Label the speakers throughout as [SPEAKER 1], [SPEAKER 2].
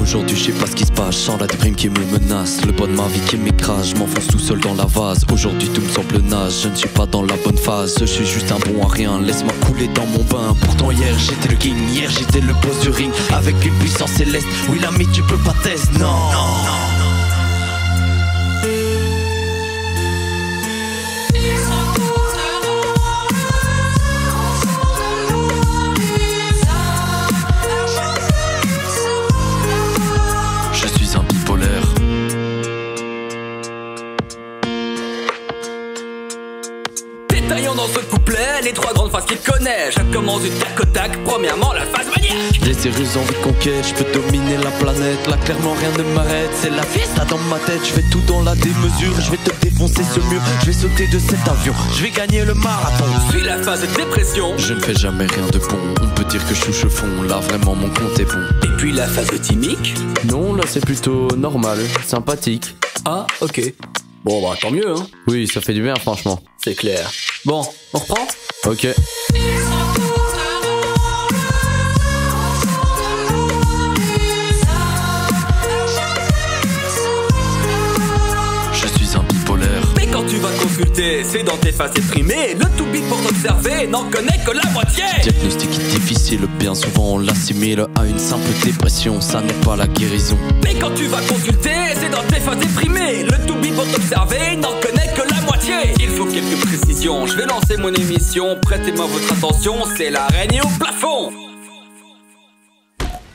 [SPEAKER 1] Aujourd'hui je sais pas ce qui se passe, je sens la déprime qui me menace, le poids de ma vie qui m'écrase, je m'enfonce tout seul dans la vase. Aujourd'hui tout me semble naze, je ne suis pas dans la bonne phase, je suis juste un bon à rien, laisse-moi couler dans mon bain. Pourtant hier j'étais le king, hier j'étais le boss du ring, avec une puissance céleste. Oui l'ami tu peux pas test, non,
[SPEAKER 2] Détaillons dans ce couplet les trois grandes phases qu'il connaît. Je commence du tac au tac. Premièrement la phase maniaque.
[SPEAKER 1] J'ai sérieuses envies de conquête, je peux dominer la planète. Là clairement rien ne m'arrête, c'est la fiesta dans ma tête. Je fais tout dans la démesure, je vais te défoncer ce mur. Je vais sauter de cet avion, je vais gagner le marathon.
[SPEAKER 2] Puis la phase de dépression.
[SPEAKER 1] Je ne fais jamais rien de bon, on peut dire que je touche au fond. Là vraiment mon compte est bon.
[SPEAKER 2] Et puis la phase de timique.
[SPEAKER 1] Non là c'est plutôt normal, sympathique.
[SPEAKER 2] Ah ok. Bon bah tant mieux hein.
[SPEAKER 1] Oui ça fait du bien franchement.
[SPEAKER 2] C'est clair. Bon, on reprend?
[SPEAKER 1] Ok. Je suis un bipolaire.
[SPEAKER 2] Mais quand tu vas consulter, c'est dans tes phases déprimées. Le to-be pour t'observer n'en connaît que la moitié.
[SPEAKER 1] Diagnostic est difficile, bien souvent on l'assimile à une simple dépression, ça n'est pas la guérison.
[SPEAKER 2] Mais quand tu vas consulter, c'est dans tes phases déprimées. Le to-be pour t'observer n'en connaît que la moitié. Il faut quelques précisions, je vais lancer mon émission. Prêtez-moi votre attention, c'est l'araignée au plafond.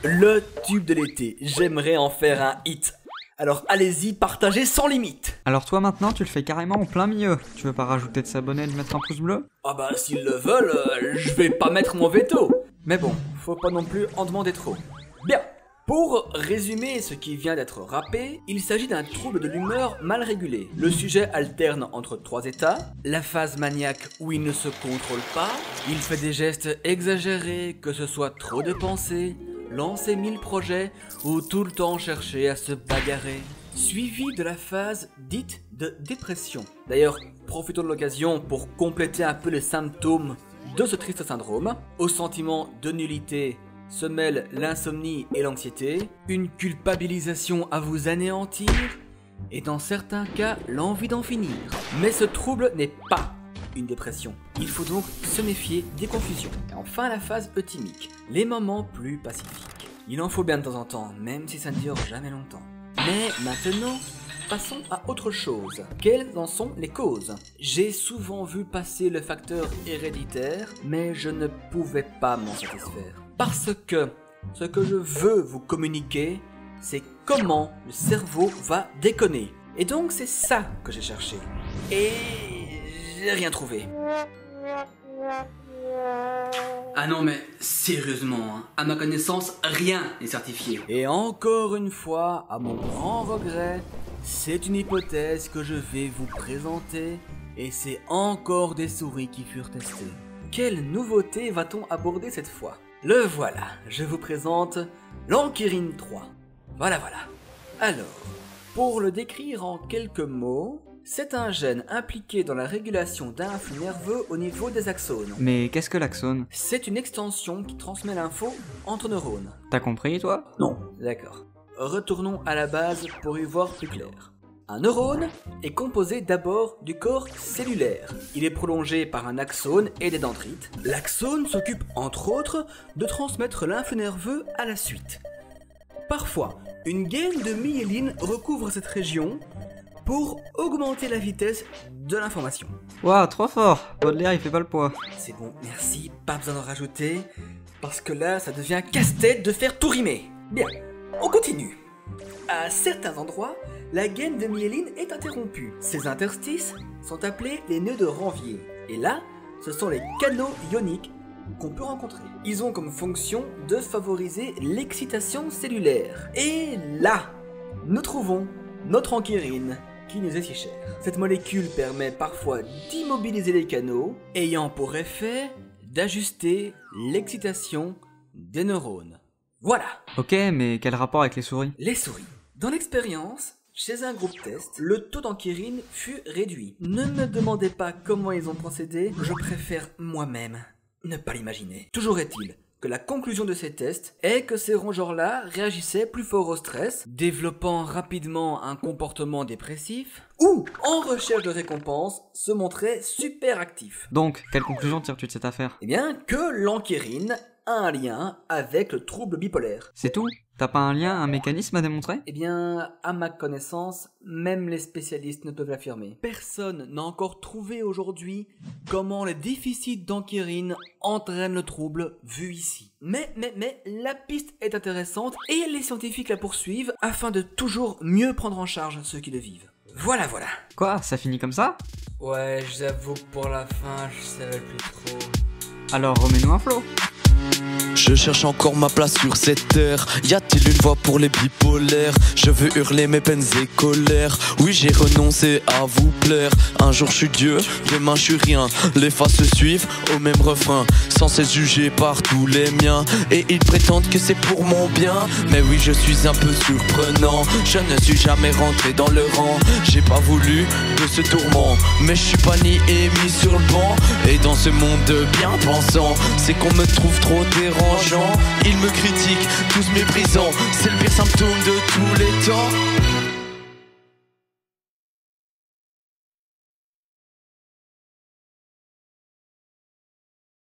[SPEAKER 2] Le tube de l'été, j'aimerais en faire un hit. Alors allez-y, partagez sans limite.
[SPEAKER 3] Alors toi maintenant tu le fais carrément en plein milieu. Tu veux pas rajouter de s'abonner et de mettre un pouce bleu?
[SPEAKER 2] Ah bah s'ils le veulent, je vais pas mettre mon veto. Mais bon, faut pas non plus en demander trop. Bien, pour résumer ce qui vient d'être rappé, il s'agit d'un trouble de l'humeur mal régulé. Le sujet alterne entre trois états. La phase maniaque où il ne se contrôle pas, il fait des gestes exagérés, que ce soit trop de pensées, lancer 1000 projets ou tout le temps chercher à se bagarrer. Suivi de la phase dite de dépression. D'ailleurs, profitons de l'occasion pour compléter un peu les symptômes de ce triste syndrome. Au sentiment de nullité se mêlent l'insomnie et l'anxiété, une culpabilisation à vous anéantir et dans certains cas l'envie d'en finir. Mais ce trouble n'est pas une dépression. Il faut donc se méfier des confusions. Et enfin la phase euthymique, les moments plus pacifiques. Il en faut bien de temps en temps, même si ça ne dure jamais longtemps. Mais maintenant, passons à autre chose. Quelles en sont les causes? J'ai souvent vu passer le facteur héréditaire, mais je ne pouvais pas m'en satisfaire. Parce que ce que je veux vous communiquer, c'est comment le cerveau va déconner. Et donc c'est ça que j'ai cherché. Et j'ai rien trouvé. Ah non mais sérieusement, hein, à ma connaissance, rien n'est certifié. Et encore une fois, à mon grand regret, c'est une hypothèse que je vais vous présenter et c'est encore des souris qui furent testées. Quelle nouveauté va-t-on aborder cette fois? Le voilà, je vous présente l'Ankyrin 3. Voilà. Alors, pour le décrire en quelques mots, c'est un gène impliqué dans la régulation d'un flux nerveux au niveau des axones.
[SPEAKER 3] Mais qu'est-ce que l'axone?
[SPEAKER 2] C'est une extension qui transmet l'info entre neurones.
[SPEAKER 3] T'as compris toi?
[SPEAKER 2] Non. D'accord. Retournons à la base pour y voir plus clair. Un neurone est composé d'abord du corps cellulaire. Il est prolongé par un axone et des dendrites. L'axone s'occupe entre autres de transmettre l'influx nerveux à la suite. Parfois, une gaine de myéline recouvre cette région pour augmenter la vitesse de l'information.
[SPEAKER 3] Waouh, trop fort! Baudelaire il fait pas le poids.
[SPEAKER 2] C'est bon, merci, pas besoin d'en rajouter, parce que là ça devient casse-tête de faire tout rimer. Bien, on continue. À certains endroits, la gaine de myéline est interrompue. Ces interstices sont appelés les nœuds de Ranvier. Et là, ce sont les canaux ioniques qu'on peut rencontrer. Ils ont comme fonction de favoriser l'excitation cellulaire. Et là, nous trouvons notre ankyrine, qui nous est si chère. Cette molécule permet parfois d'immobiliser les canaux, ayant pour effet d'ajuster l'excitation des neurones. Voilà.
[SPEAKER 3] Ok, mais quel rapport avec les souris?
[SPEAKER 2] Les souris. Dans l'expérience, chez un groupe test, le taux d'ankyrine fut réduit. Ne me demandez pas comment ils ont procédé, je préfère moi-même ne pas l'imaginer. Toujours est-il que la conclusion de ces tests est que ces rongeurs-là réagissaient plus fort au stress, développant rapidement un comportement dépressif, ou, en recherche de récompense, se montraient super actifs.
[SPEAKER 3] Donc, quelle conclusion tires-tu de cette affaire?
[SPEAKER 2] Eh bien, que l'anquérine a un lien avec le trouble bipolaire.
[SPEAKER 3] C'est tout? T'as pas un lien, un mécanisme à démontrer?
[SPEAKER 2] Eh bien, à ma connaissance, même les spécialistes ne peuvent l'affirmer. Personne n'a encore trouvé aujourd'hui comment les déficits d'anquérine entraînent le trouble vu ici. Mais, la piste est intéressante et les scientifiques la poursuivent afin de toujours mieux prendre en charge ceux qui le vivent. Voilà.
[SPEAKER 3] Quoi, ça finit comme ça?
[SPEAKER 2] Ouais, j'avoue que pour la fin, je savais plus trop.
[SPEAKER 3] Alors remets-nous un flow.
[SPEAKER 1] Je cherche encore ma place sur cette terre. Y a-t-il une voix pour les bipolaires? Je veux hurler mes peines et colères. Oui, j'ai renoncé à vous plaire. Un jour je suis Dieu, demain je suis rien. Les faces se suivent au même refrain, sans cesse jugé par tous les miens. Et ils prétendent que c'est pour mon bien. Mais oui, je suis un peu surprenant. Je ne suis jamais rentré dans le rang. J'ai pas voulu de ce tourment, mais je suis pas ni mis sur le banc. Et dans ce monde bien pensant, c'est qu'on me trouve trop dérangeant. Ils me critiquent, tous méprisants. C'est le pire symptôme de tous les temps.